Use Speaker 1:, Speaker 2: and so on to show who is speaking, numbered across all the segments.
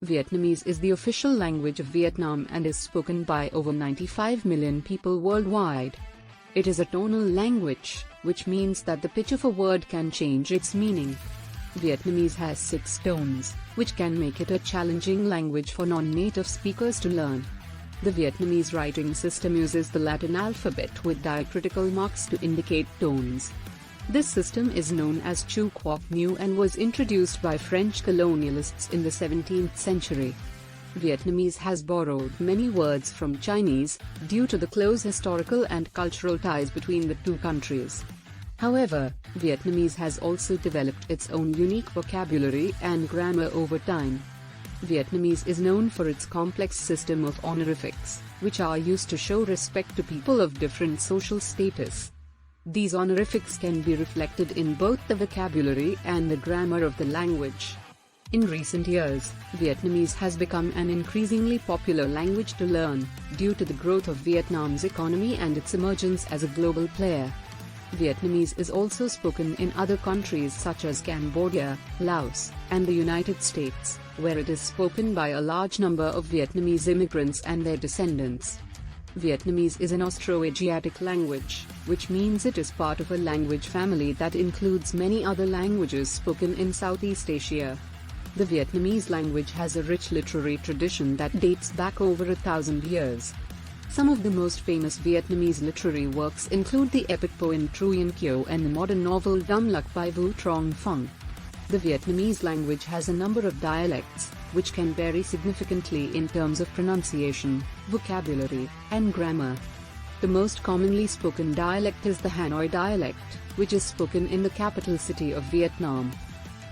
Speaker 1: Vietnamese is the official language of Vietnam and is spoken by over 95 million people worldwide. It is a tonal language, which means that the pitch of a word can change its meaning. Vietnamese has 6 tones, which can make it a challenging language for non-native speakers to learn. The Vietnamese writing system uses the Latin alphabet with diacritical marks to indicate tones. This system is known as Chu Quoc Ngu and was introduced by French colonialists in the 17th century. Vietnamese has borrowed many words from Chinese, due to the close historical and cultural ties between the two countries. However, Vietnamese has also developed its own unique vocabulary and grammar over time. Vietnamese is known for its complex system of honorifics, which are used to show respect to people of different social status. These honorifics can be reflected in both the vocabulary and the grammar of the language. In recent years, Vietnamese has become an increasingly popular language to learn, due to the growth of Vietnam's economy and its emergence as a global player. Vietnamese is also spoken in other countries such as Cambodia, Laos, and the United States, where it is spoken by a large number of Vietnamese immigrants and their descendants. Vietnamese is an Austroasiatic language, which means it is part of a language family that includes many other languages spoken in Southeast Asia. The Vietnamese language has a rich literary tradition that dates back over 1,000 years. Some of the most famous Vietnamese literary works include the epic poem Truyen Kieu and the modern novel Dum Luc by Vu Trong Phung. The Vietnamese language has a number of dialects, which can vary significantly in terms of pronunciation, vocabulary, and grammar. The most commonly spoken dialect is the Hanoi dialect, which is spoken in the capital city of Vietnam.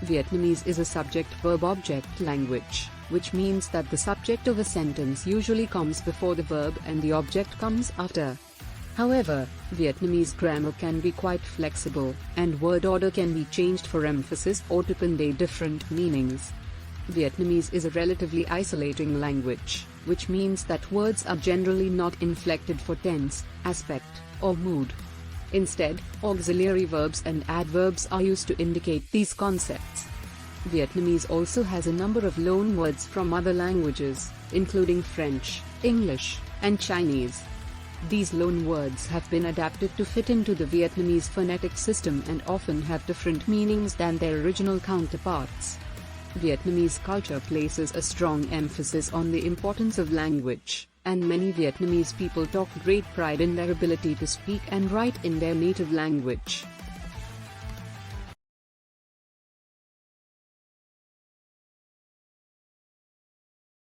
Speaker 1: Vietnamese is a subject-verb-object language, which means that the subject of a sentence usually comes before the verb and the object comes after. However, Vietnamese grammar can be quite flexible, and word order can be changed for emphasis or to convey different meanings. Vietnamese is a relatively isolating language, which means that words are generally not inflected for tense, aspect, or mood. Instead, auxiliary verbs and adverbs are used to indicate these concepts. Vietnamese also has a number of loan words from other languages, including French, English, and Chinese. These loan words have been adapted to fit into the Vietnamese phonetic system and often have different meanings than their original counterparts. Vietnamese culture places a strong emphasis on the importance of language, and many Vietnamese people take great pride in their ability to speak and write in their native language.